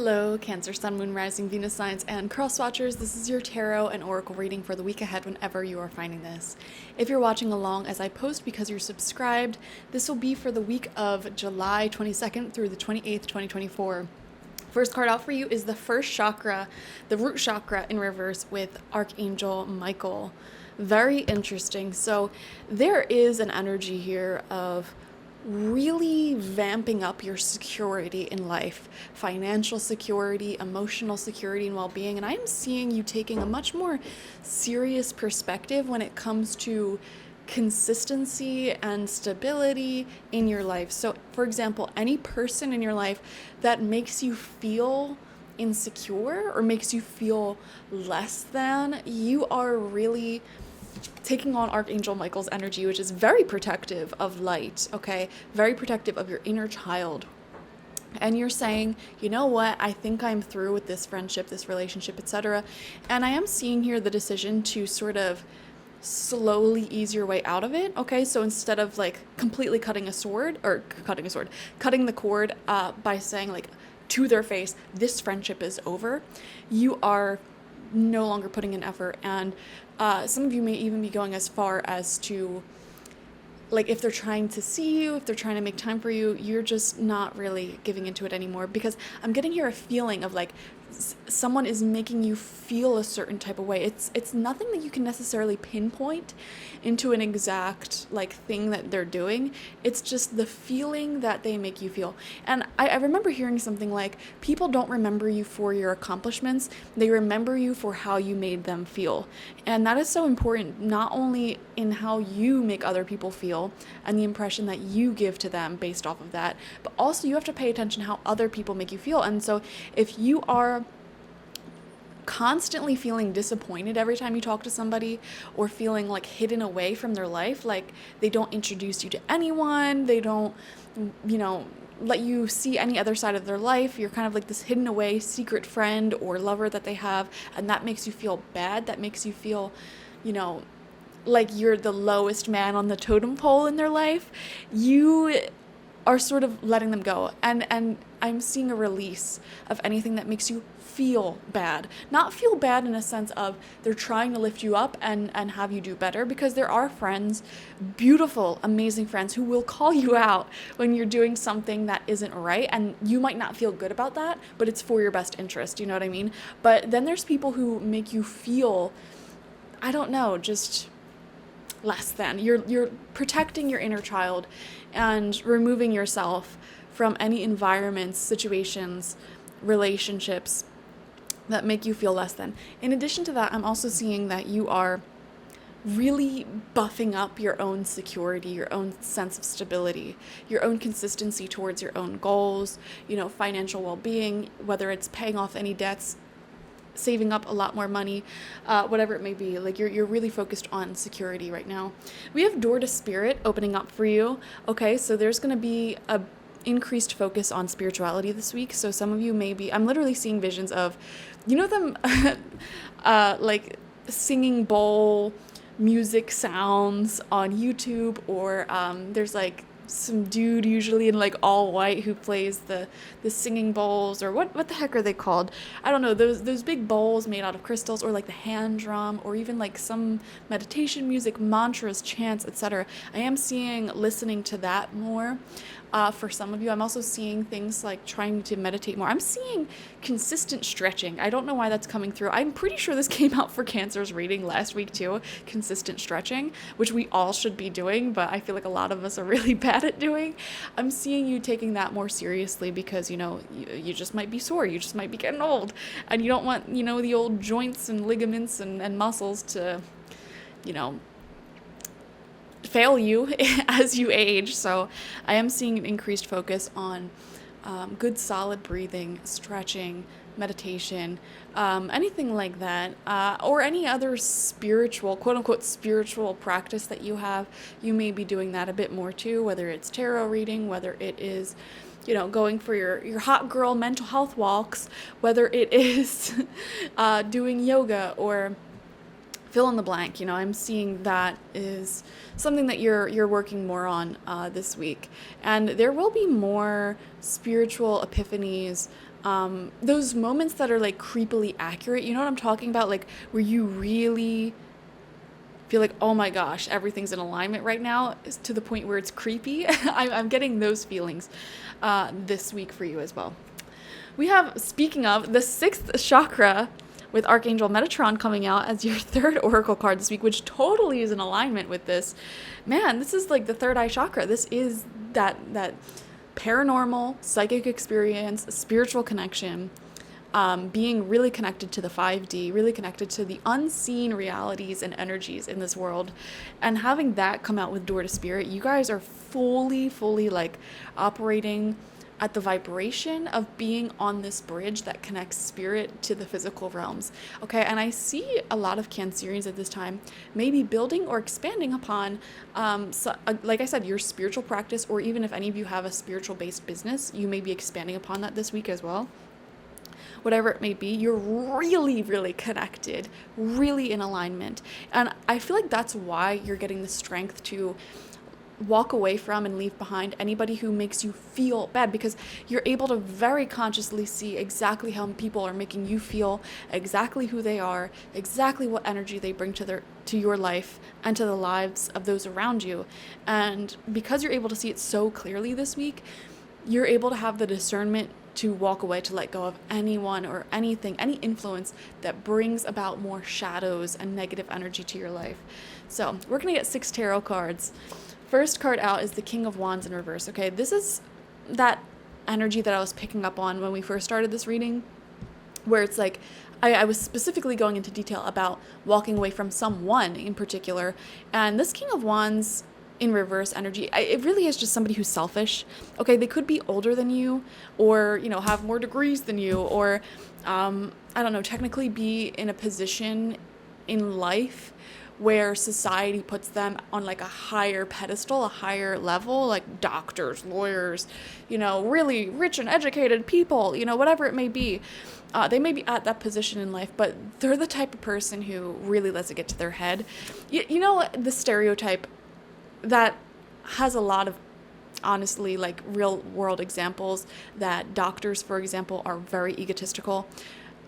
Hello, Cancer, Sun, Moon, Rising, Venus signs, and cross watchers. This is your tarot and oracle reading for the week ahead whenever you are finding this. If you're watching along as I post because you're subscribed, this will be for the week of July 22nd through the 28th, 2024. First card out for you is the first chakra, the root chakra in reverse with Archangel Michael. Very interesting. So there is an energy here of really vamping up your security in life, financial security, emotional security, and well-being. And I'm seeing you taking a much more serious perspective when it comes to consistency and stability in your life. So, for example, any person in your life that makes you feel insecure or makes you feel less than, you are really taking on Archangel Michael's energy, which is very protective of light, okay? Very protective of your inner child. And you're saying, you know what, I think I'm through with this friendship, this relationship, etc. And I am seeing here the decision to sort of slowly ease your way out of it, okay? So instead of like completely cutting the cord by saying like to their face, this friendship is over, you are no longer putting in effort. And some of you may even be going as far as to, like, if they're trying to see you, if they're trying to make time for you, you're just not really giving into it anymore. Because I'm getting here a feeling of like someone is making you feel a certain type of way. It's nothing that you can necessarily pinpoint into an exact like thing that they're doing. It's just the feeling that they make you feel. And I remember hearing something like, people don't remember you for your accomplishments, they remember you for how you made them feel. And that is so important, not only in how you make other people feel and the impression that you give to them based off of that, but also you have to pay attention how other people make you feel. And so if you are constantly feeling disappointed every time you talk to somebody, or feeling like hidden away from their life, like they don't introduce you to anyone, they don't, let you see any other side of their life, you're kind of like this hidden away secret friend or lover that they have, and that makes you feel bad, that makes you feel, like you're the lowest man on the totem pole in their life, you are sort of letting them go. And I'm seeing a release of anything that makes you feel bad. Not feel bad in a sense of they're trying to lift you up and have you do better, because there are friends, beautiful, amazing friends, who will call you out when you're doing something that isn't right, and you might not feel good about that, but it's for your best interest, you know what I mean? But then there's people who make you feel, I don't know, just less than. You're protecting your inner child and removing yourself from any environments, situations, relationships that make you feel less than. In addition to that, I'm also seeing that you are really buffing up your own security, your own sense of stability, your own consistency towards your own goals, financial well-being, whether it's paying off any debts, saving up a lot more money, whatever it may be. Like you're really focused on security right now. We have Door to Spirit opening up for you. Okay, so there's going to be a increased focus on spirituality this week. So some of you I'm literally seeing visions of, them like singing bowl music sounds on YouTube, or there's like some dude usually in like all white who plays the singing bowls, or what the heck are they called? I don't know, those big bowls made out of crystals, or like the hand drum, or even like some meditation music, mantras, chants, etc. I am listening to that more. For some of you, I'm also seeing things like trying to meditate more. I'm seeing consistent stretching. I don't know why that's coming through. I'm pretty sure this came out for Cancer's reading last week too, consistent stretching, which we all should be doing, but I feel like a lot of us are really bad at doing. I'm seeing you taking that more seriously because, you just might be sore, you just might be getting old, and you don't want, the old joints and ligaments and muscles to, fail you as you age. So I am seeing an increased focus on good solid breathing, stretching, meditation, anything like that, or any other spiritual, quote unquote spiritual practice that you have. You may be doing that a bit more too, whether it's tarot reading, whether it is going for your hot girl mental health walks, whether it is doing yoga, or fill in the blank. I'm seeing that is something that you're working more on this week. And there will be more spiritual epiphanies, Those moments that are like creepily accurate, you know what I'm talking about? Like where you really feel like, oh my gosh, everything's in alignment right now, to the point where it's creepy. I'm getting those feelings this week for you as well. We have, speaking of, the sixth chakra with Archangel Metatron coming out as your third oracle card this week, which totally is in alignment with this. Man, this is like the third eye chakra. This is that paranormal, psychic experience, spiritual connection, being really connected to the 5D, really connected to the unseen realities and energies in this world. And having that come out with Door to Spirit, you guys are fully like operating at the vibration of being on this bridge that connects spirit to the physical realms. Okay, and I see a lot of Cancerians at this time maybe building or expanding upon, like I said, your spiritual practice, or even if any of you have a spiritual based business, you may be expanding upon that this week as well. Whatever it may be, you're really connected, really in alignment. And I feel like that's why you're getting the strength to walk away from and leave behind anybody who makes you feel bad, because you're able to very consciously see exactly how people are making you feel, exactly who they are, exactly what energy they bring to your life and to the lives of those around you. And because you're able to see it so clearly this week, you're able to have the discernment to walk away, to let go of anyone or anything, any influence that brings about more shadows and negative energy to your life. So we're going to get 6 tarot cards. First card out is the King of Wands in reverse. Okay, this is that energy that I was picking up on when we first started this reading, where it's like I was specifically going into detail about walking away from someone in particular. And this King of Wands in reverse energy, it really is just somebody who's selfish. Okay, they could be older than you, or have more degrees than you, or I don't know, technically be in a position in life where society puts them on like a higher pedestal, a higher level, like doctors, lawyers, really rich and educated people, whatever it may be. They may be at that position in life, but they're the type of person who really lets it get to their head. The stereotype that has a lot of, honestly, like real world examples, that doctors, for example, are very egotistical.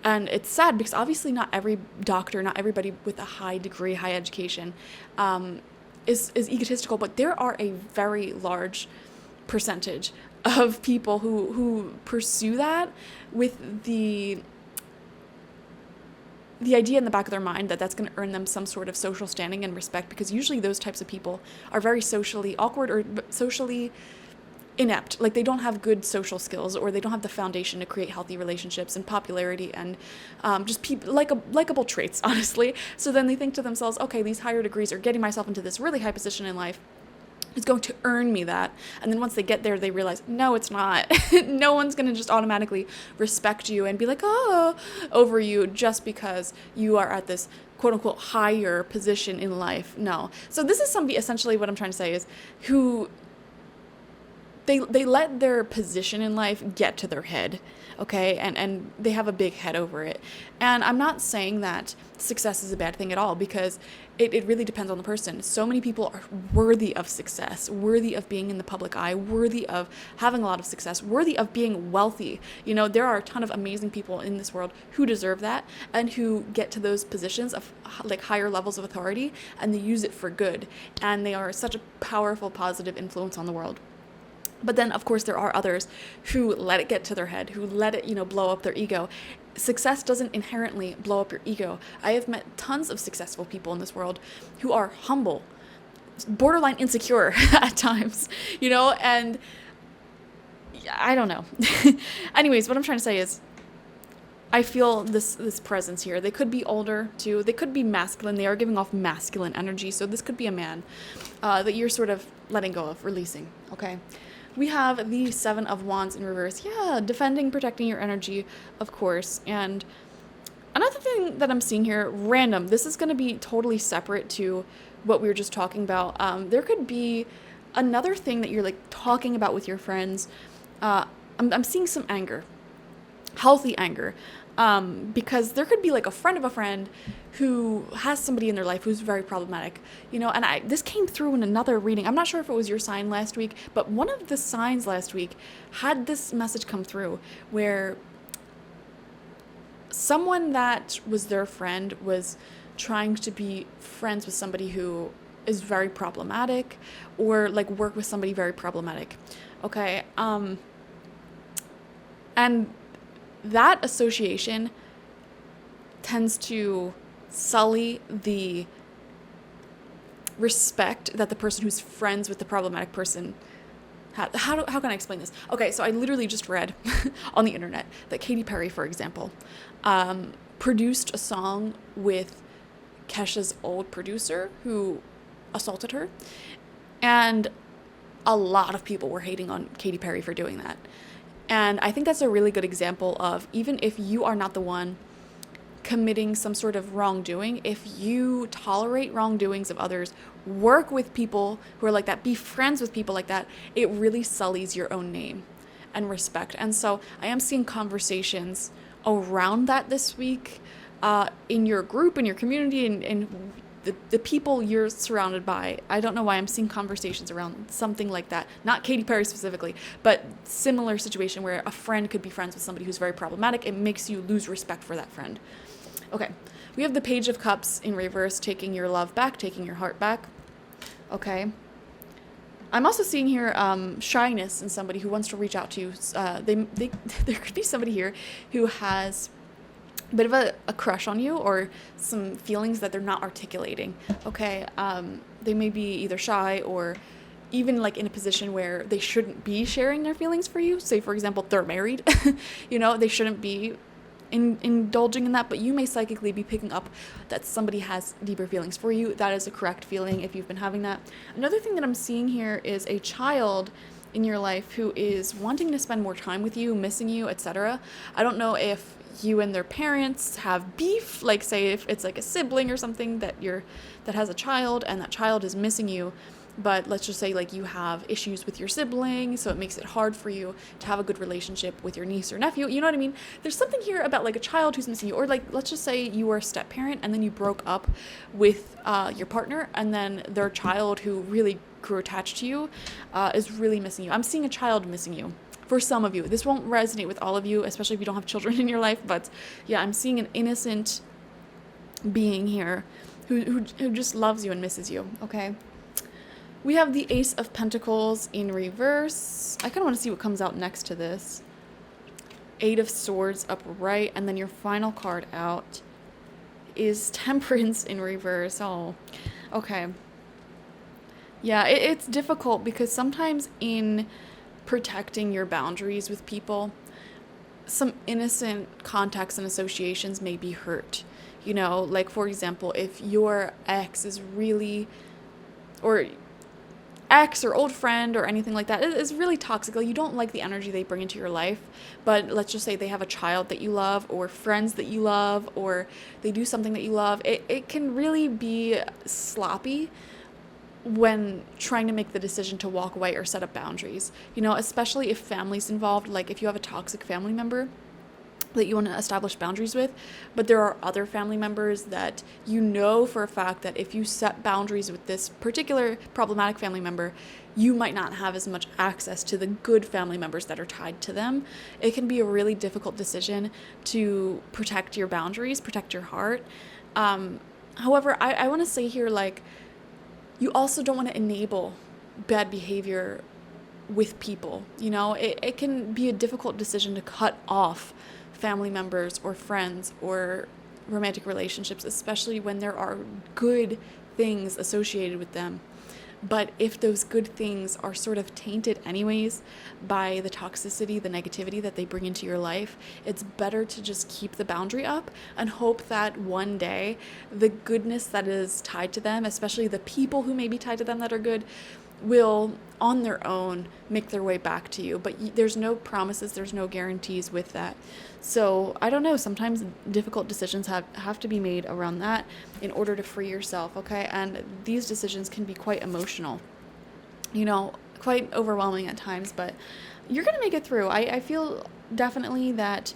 And it's sad because obviously not every doctor, not everybody with a high degree, high education is egotistical, but there are a very large percentage of people who pursue that with the idea in the back of their mind that that's going to earn them some sort of social standing and respect, because usually those types of people are very socially awkward or socially inept. Like they don't have good social skills, or they don't have the foundation to create healthy relationships and popularity and just likable traits, honestly. So then they think to themselves, okay, these higher degrees are getting myself into this really high position in life. It's going to earn me that. And then once they get there, they realize, no, it's not. No one's going to just automatically respect you and be like, oh, over you just because you are at this quote unquote higher position in life. No. So this is somebody, essentially what I'm trying to say is, who they let their position in life get to their head, okay? And they have a big head over it. And I'm not saying that success is a bad thing at all, because it really depends on the person. So many people are worthy of success, worthy of being in the public eye, worthy of having a lot of success, worthy of being wealthy. There are a ton of amazing people in this world who deserve that and who get to those positions of like higher levels of authority, and they use it for good. And they are such a powerful, positive influence on the world. But then, of course, there are others who let it get to their head, who let it, blow up their ego. Success doesn't inherently blow up your ego. I have met tons of successful people in this world who are humble, borderline insecure at times, and I don't know. Anyways, what I'm trying to say is, I feel this presence here. They could be older too. They could be masculine. They are giving off masculine energy. So this could be a man that you're sort of letting go of, releasing. Okay. We have the 7 of Wands in reverse. Yeah, defending, protecting your energy, of course. And another thing that I'm seeing here, random. This is going to be totally separate to what we were just talking about. There could be another thing that you're like talking about with your friends. I'm seeing some anger, healthy anger. Because there could be like a friend of a friend who has somebody in their life who's very problematic, and this came through in another reading. I'm not sure if it was your sign last week, but one of the signs last week had this message come through where someone that was their friend was trying to be friends with somebody who is very problematic, or like work with somebody very problematic. Okay. And that association tends to sully the respect that the person who's friends with the problematic person had. How can I explain this? Okay, so I literally just read on the internet that Katy Perry, for example, produced a song with Kesha's old producer who assaulted her, and a lot of people were hating on Katy Perry for doing that. And I think that's a really good example of, even if you are not the one committing some sort of wrongdoing, if you tolerate wrongdoings of others, work with people who are like that, be friends with people like that, it really sullies your own name and respect. And so I am seeing conversations around that this week, in your group, in your community, and the people you're surrounded by. I don't know why I'm seeing conversations around something like that. Not Katy Perry specifically, but similar situation where a friend could be friends with somebody who's very problematic. It makes you lose respect for that friend. Okay, we have the Page of Cups in reverse, taking your love back, taking your heart back. Okay. I'm also seeing here shyness in somebody who wants to reach out to you. There could be somebody here who has a bit of a crush on you, or some feelings that they're not articulating. Okay. They may be either shy, or even like in a position where they shouldn't be sharing their feelings for you. Say, for example, they're married. They shouldn't be indulging in that, but you may psychically be picking up that somebody has deeper feelings for you. That is a correct feeling if you've been having that. Another thing that I'm seeing here is a child in your life who is wanting to spend more time with you, missing you, etc. I don't know if you and their parents have beef, like say if it's like a sibling or something that has a child and that child is missing you. But let's just say like you have issues with your sibling, so it makes it hard for you to have a good relationship with your niece or nephew. You know what I mean? There's something here about like a child who's missing you, or like let's just say you were a step parent and then you broke up with your partner, and then their child who really grew attached to you is really missing you. I'm seeing a child missing you. For some of you, this won't resonate with all of you, especially if you don't have children in your life. But yeah, I'm seeing an innocent being here who just loves you and misses you. Okay. We have the Ace of Pentacles in reverse. I kind of want to see what comes out next to this. Eight of Swords upright, and then your final card out is Temperance in reverse. Oh, okay. Yeah, it's difficult because sometimes in protecting your boundaries with people, some innocent contacts and associations may be hurt. Like for example, if your ex is really, or ex or old friend or anything like that is really toxic. Like, you don't like the energy they bring into your life, but let's just say they have a child that you love, or friends that you love, or they do something that you love. It can really be sloppy when trying to make the decision to walk away or set up boundaries, especially if family's involved. Like if you have a toxic family member that you want to establish boundaries with, but there are other family members that for a fact that if you set boundaries with this particular problematic family member, you might not have as much access to the good family members that are tied to them. It can be a really difficult decision to protect your boundaries, protect your heart. However, I want to say here, like, you also don't want to enable bad behavior with people. It can be a difficult decision to cut off family members or friends or romantic relationships, especially when there are good things associated with them. But if those good things are sort of tainted anyways by the toxicity, the negativity that they bring into your life, it's better to just keep the boundary up and hope that one day the goodness that is tied to them, especially the people who may be tied to them that are good, will on their own make their way back to you. But there's no promises, there's no guarantees with that. So I don't know, sometimes difficult decisions have to be made around that in order to free yourself, okay? And these decisions can be quite emotional, quite overwhelming at times, but you're gonna make it through. I feel definitely that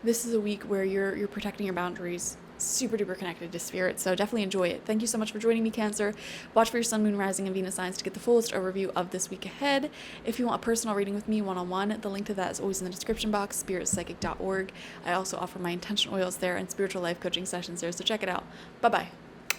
this is a week where you're protecting your boundaries super duper connected to spirit. So definitely enjoy it. Thank you so much for joining me, Cancer. Watch for your sun, moon, rising, and Venus signs to get the fullest overview of this week ahead. If you want a personal reading with me one-on-one, the link to that is always in the description box, spiritpsychic.org. I also offer my intention oils there and spiritual life coaching sessions there, so check it out. Bye-bye.